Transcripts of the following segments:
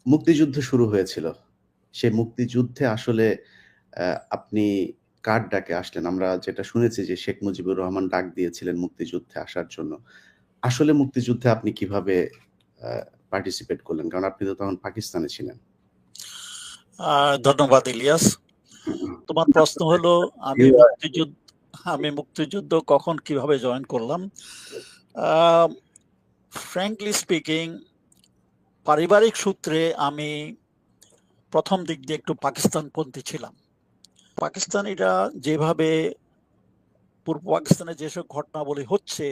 মুক্তিযুদ্ধ শুরু হয়েছিল। সেই মুক্তিযুদ্ধে আসলে আপনি কার ডাকে আসলেন? আমরা যেটা শুনেছি যে শেখ মুজিবুর রহমান ডাক দিয়েছিলেন মুক্তিযুদ্ধে আসার জন্য। আসলে মুক্তিযুদ্ধে আপনি কিভাবে আ পার্টিসিপেট করলেন? কারণ আপনি তো তখন পাকিস্তানে ছিলেন। ধন্যবাদ ইলিয়াস। তোমার প্রশ্ন হলো আমি মুক্তিযুদ্ধ কখন কিভাবে জয়েন করলাম। ফ্র্যাঙ্কলি স্পিকিং, পারিবারিক সূত্রে আমি প্রথম দিক দিয়ে একটু পাকিস্তানপন্থী ছিলাম। পাকিস্তানিরা যেভাবে পূর্ব পাকিস্তানে যেসব ঘটনাবলী হচ্ছে,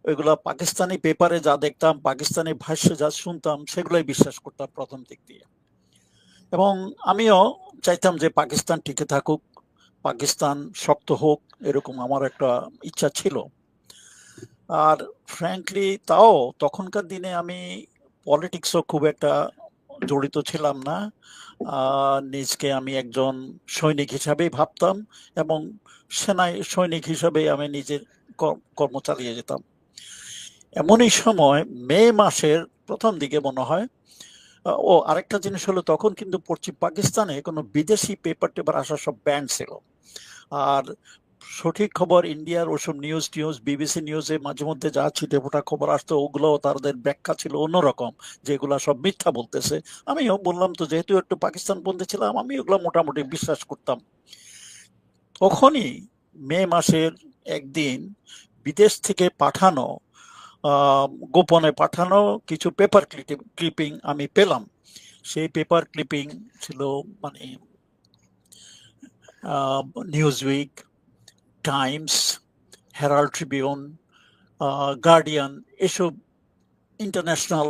ওইগুলা পাকিস্তানি পেপারে যা দেখতাম, পাকিস্তানি ভাষ্যে যা শুনতাম, সেগুলোই বিশ্বাস করতাম প্রথম দিক দিয়ে। এবং আমিও চাইতাম যে পাকিস্তান টিকে থাকুক, পাকিস্তান শক্ত হোক, এরকম আমার একটা ইচ্ছা ছিল। আর ফ্র্যাঙ্কলি তাও তখনকার দিনে আমি পলিটিক্সও খুব একটা জড়িত ছিলাম না। নিজকে আমি একজন সৈনিক হিসাবেই ভাবতাম এবং সৈনিক হিসাবে আমি নিজের কর্ম চালিয়ে যেতাম। এমনই সময় মে মাসের প্রথম দিকে মনে হয়, ও আরেকটা জিনিস হলো, তখন কিন্তু পশ্চিম পাকিস্তানে কোনো বিদেশি পেপার টেপার আসা সব ব্যান্ড ছিল। আর সঠিক খবর ইন্ডিয়ার ওসব নিউজ টিউজ, বিবিসি নিউজে মাঝে মধ্যে যা ছিটে ফোটা খবর আসতো, ওগুলো তাদের ব্যাখ্যা ছিল অন্যরকম, যেগুলা সব মিথ্যা বলতেছে। আমিও বললাম তো, যেহেতু একটু পাকিস্তান বন্ধু ছিলাম, আমি ওগুলো মোটামুটি বিশ্বাস করতাম। তখনই মে মাসের একদিন বিদেশ থেকে পাঠানো, গোপনে পাঠানো কিছু পেপার ক্লিপিং আমি পেলাম। সেই পেপার ক্লিপিং ছিল মানে Newsweek, Times, Herald Tribune, Guardian, এসব ইন্টারন্যাশনাল,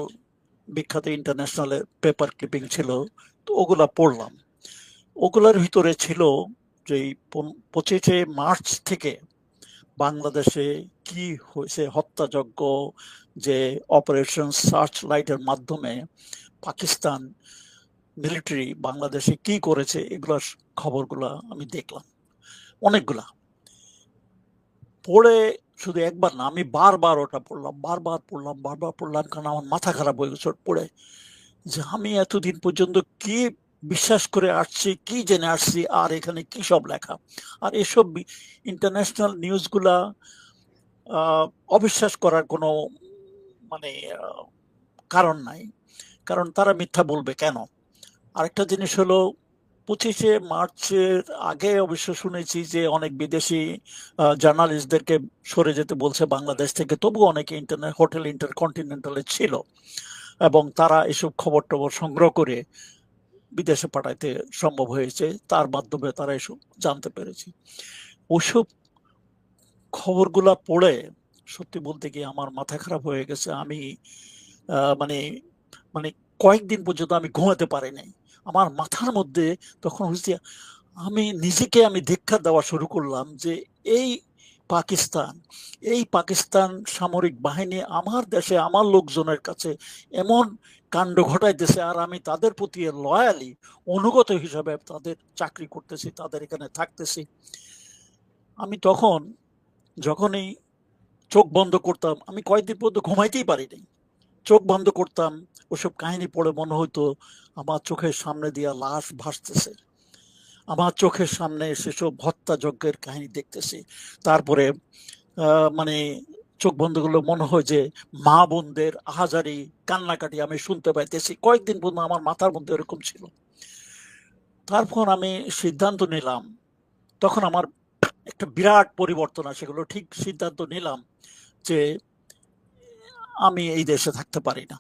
বিখ্যাত ইন্টারন্যাশনালের পেপার ক্লিপিং ছিল। তো ওগুলা পড়লাম। ওগুলার ভিতরে ছিল যে 25শে মার্চ থেকে বাংলাদেশে কি হয়েছে, হত্যাযজ্ঞ, যে অপারেশন সার্চ লাইটের মাধ্যমে পাকিস্তান মিলিটারি বাংলাদেশে কি করেছে, এগুলার খবরগুলা আমি দেখলাম অনেকগুলা। পড়ে শুধু একবার না, আমি বারবার ওটা পড়লাম, বারবার পড়লাম, কারণ আমার মাথা খারাপ হয়ে গেছে পড়ে, যে আমি এতদিন পর্যন্ত কি বিশ্বাস করে আসছি, কি জেনে আসছি, আর এখানে কি সব লেখা। আর এসব ইন্টারন্যাশনাল নিউজগুলা অবিশ্বাস করার কোনো মানে কারণ নাই, কারণ তারা মিথ্যা বলবে কেন। আরেকটা জিনিস হলো, 25শে মার্চের আগে অবশ্য শুনেছি যে অনেক বিদেশি জার্নালিস্টদেরকে সরে যেতে বলছে বাংলাদেশ থেকে, তবু অনেকে হোটেল ইন্টারকন্টিনেন্টালে ছিল এবং তারা এসব খবর টবর সংগ্রহ করে বিদেশে পাঠাইতে সম্ভব হয়েছে, তার মাধ্যমে তারা এসব জানতে পেরেছে। ওসব খবরগুলা পড়ে সত্যি বলতে গিয়ে আমার মাথা খারাপ হয়ে গেছে। আমি মানে মানে কয়েকদিন পর্যন্ত আমি ঘুমাতে পারি নাই। আমার মাথার মধ্যে তখন হচ্ছে, আমি নিজেকে ধিক্কার দেওয়া শুরু করলাম যে এই পাকিস্তান এই পাকিস্তান সামরিক বাহিনী আমার দেশে আমার লোকজনের কাছে এমন কাণ্ড ঘটাইতেছে, আর আমি তাদের প্রতি লয়ালি অনুগত হিসাবে তাদের চাকরি করতেছি, তাদের এখানে থাকতেছি। আমি তখন যখনই চোখ বন্ধ করতাম, আমি কয়েকদিন পর্যন্ত ঘুমাইতেই পারিনি। চোখ বন্ধ করতাম, ওসব কাহিনী পড়ে মনে হতো আমার চোখের সামনে দিয়া লাশ ভাসতেছে, আমার চোখের সামনে সেসব হত্যাযজ্ঞের কাহিনী দেখতেছি। তারপরে মানে চোখ বন্ধ করলে মনে হয় যে মা বোনদের আহাজারি কান্নাকাটি আমি শুনতে পাইতেছি। কয়েকদিন পর্যন্ত আমার মাথার মধ্যে এরকম ছিল। তারপর আমি সিদ্ধান্ত নিলাম, তখন আমার একটা বিরাট পরিবর্তন আসে গেল। ঠিক সিদ্ধান্ত নিলাম যে আমি এই দেশে থাকতে পারি না।